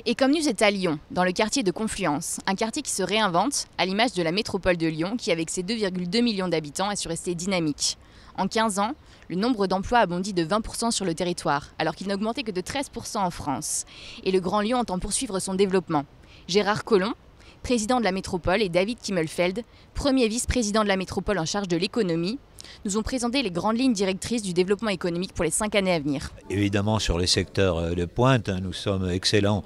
Econnews est à Lyon, dans le quartier de Confluence, un quartier qui se réinvente, à l'image de la métropole de Lyon, qui avec ses 2,2 millions d'habitants a su rester dynamique. En 15 ans, le nombre d'emplois a bondi de 20% sur le territoire, alors qu'il n'a augmenté que de 13% en France. Et le Grand Lyon entend poursuivre son développement. Gérard Collomb, président de la métropole, et David Kimmelfeld, premier vice-président de la métropole en charge de l'économie, nous ont présenté les grandes lignes directrices du développement économique pour les 5 années à venir. Évidemment, sur les secteurs de pointe, nous sommes excellents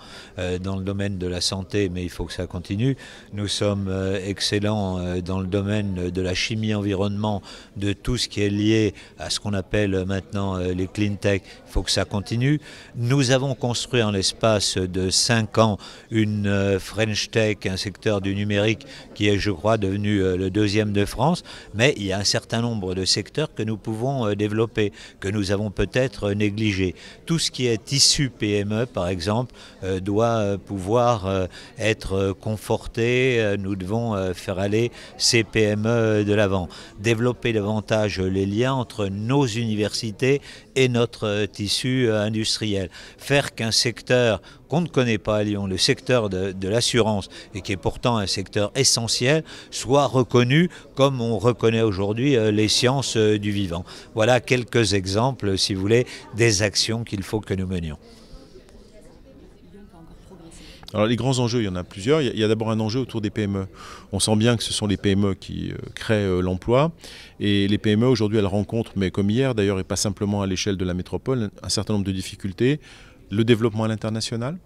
dans le domaine de la santé, mais il faut que ça continue. Nous sommes excellents dans le domaine de la chimie-environnement, de tout ce qui est lié à ce qu'on appelle maintenant les clean tech. Il faut que ça continue. Nous avons construit en l'espace de 5 ans une French Tech, un secteur du numérique qui est, je crois, devenu le deuxième de France, mais il y a un certain nombre de secteurs que nous pouvons développer, que nous avons peut-être négligés. Tout ce qui est issu PME, par exemple, doit pouvoir être conforté. Nous devons faire aller ces PME de l'avant. Développer davantage les liens entre nos universités et notre tissu industriel. Faire qu'un secteur qu'on ne connaît pas à Lyon, le secteur de l'assurance, et qui est pourtant un secteur essentiel, soit reconnu comme on reconnaît aujourd'hui les sciences du vivant. Voilà quelques exemples, si vous voulez, des actions qu'il faut que nous menions. Alors les grands enjeux, il y en a plusieurs. Il y a d'abord un enjeu autour des PME. On sent bien que ce sont les PME qui créent l'emploi. Et les PME, aujourd'hui, elles rencontrent, mais comme hier d'ailleurs, et pas simplement à l'échelle de la métropole, un certain nombre de difficultés. Le développement à l'international,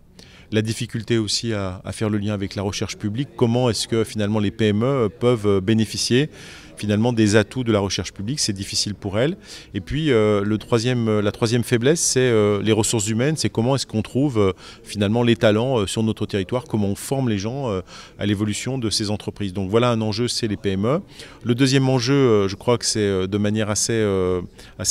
la difficulté aussi à faire le lien avec la recherche publique. Comment est-ce que finalement les PME peuvent bénéficier finalement des atouts de la recherche publique, c'est difficile pour elles. Et puis la troisième faiblesse, c'est les ressources humaines, c'est comment est-ce qu'on trouve finalement les talents sur notre territoire, comment on forme les gens à l'évolution de ces entreprises. Donc voilà un enjeu, c'est les PME. Le deuxième enjeu, je crois que c'est de manière assez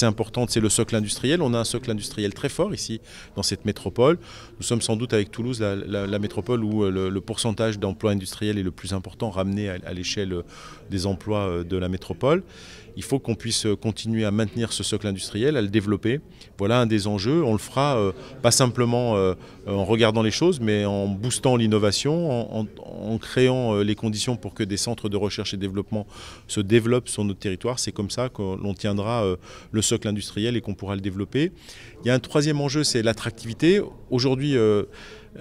importante, c'est le socle industriel. On a un socle industriel très fort ici dans cette métropole. Nous sommes sans doute avec Toulouse la métropole où le pourcentage d'emplois industriels est le plus important ramené à l'échelle des emplois de la métropole. Il faut qu'on puisse continuer à maintenir ce socle industriel, à le développer. Voilà un des enjeux. On le fera pas simplement en regardant les choses, mais en boostant l'innovation, en créant les conditions pour que des centres de recherche et développement se développent sur notre territoire. C'est comme ça que l'on tiendra le socle industriel et qu'on pourra le développer. Il y a un troisième enjeu, c'est l'attractivité. Aujourd'hui,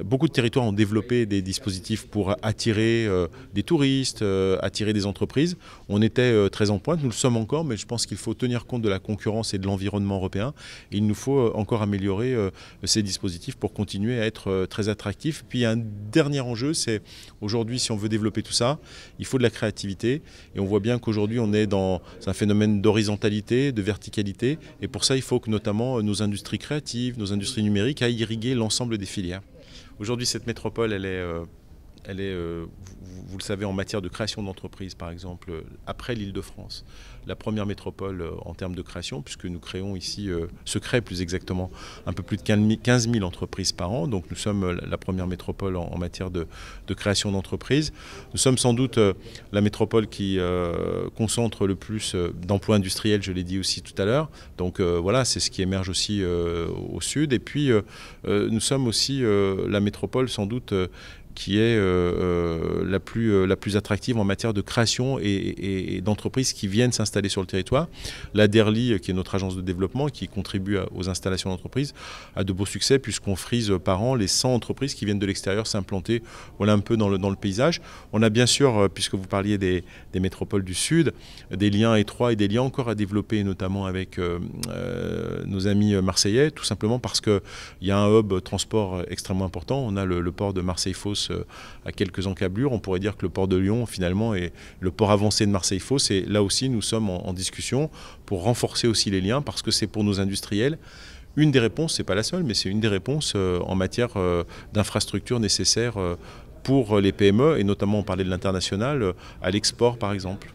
beaucoup de territoires ont développé des dispositifs pour attirer des touristes, attirer des entreprises. On était très en pointe, nous le sommes encore, mais je pense qu'il faut tenir compte de la concurrence et de l'environnement européen. Et il nous faut encore améliorer ces dispositifs pour continuer à être très attractifs. Puis il y a un dernier enjeu, c'est aujourd'hui, si on veut développer tout ça, il faut de la créativité. Et on voit bien qu'aujourd'hui, on est dans un phénomène d'horizontalité, de verticalité. Et pour ça, il faut que notamment nos industries créatives, nos industries numériques aillent irriguer l'ensemble des filières. Aujourd'hui, cette métropole, elle est vous le savez, en matière de création d'entreprises, par exemple, après l'Île-de-France, la première métropole en termes de création, puisque nous créons ici, se crée plus exactement, un peu plus de 15 000 entreprises par an. Donc nous sommes la première métropole en matière de création d'entreprises. Nous sommes sans doute la métropole qui concentre le plus d'emplois industriels, je l'ai dit aussi tout à l'heure. Donc voilà, c'est ce qui émerge aussi au sud. Et puis nous sommes aussi la métropole sans doute qui est la plus attractive en matière de création et d'entreprises qui viennent s'installer sur le territoire. La DERLI, qui est notre agence de développement, qui contribue aux installations d'entreprises, a de beaux succès puisqu'on frise par an les 100 entreprises qui viennent de l'extérieur s'implanter voilà, un peu dans le paysage. On a bien sûr, puisque vous parliez des métropoles du Sud, des liens étroits et des liens encore à développer, notamment avec nos amis marseillais, tout simplement parce qu'il y a un hub transport extrêmement important. On a le port de Marseille-Fos à quelques encablures. On pourrait dire que le port de Lyon, finalement, est le port avancé de Marseille-Fos. Et là aussi, nous sommes en discussion pour renforcer aussi les liens, parce que c'est pour nos industriels une des réponses, c'est pas la seule, mais c'est une des réponses en matière d'infrastructures nécessaires pour les PME, et notamment on parlait de l'international, à l'export par exemple.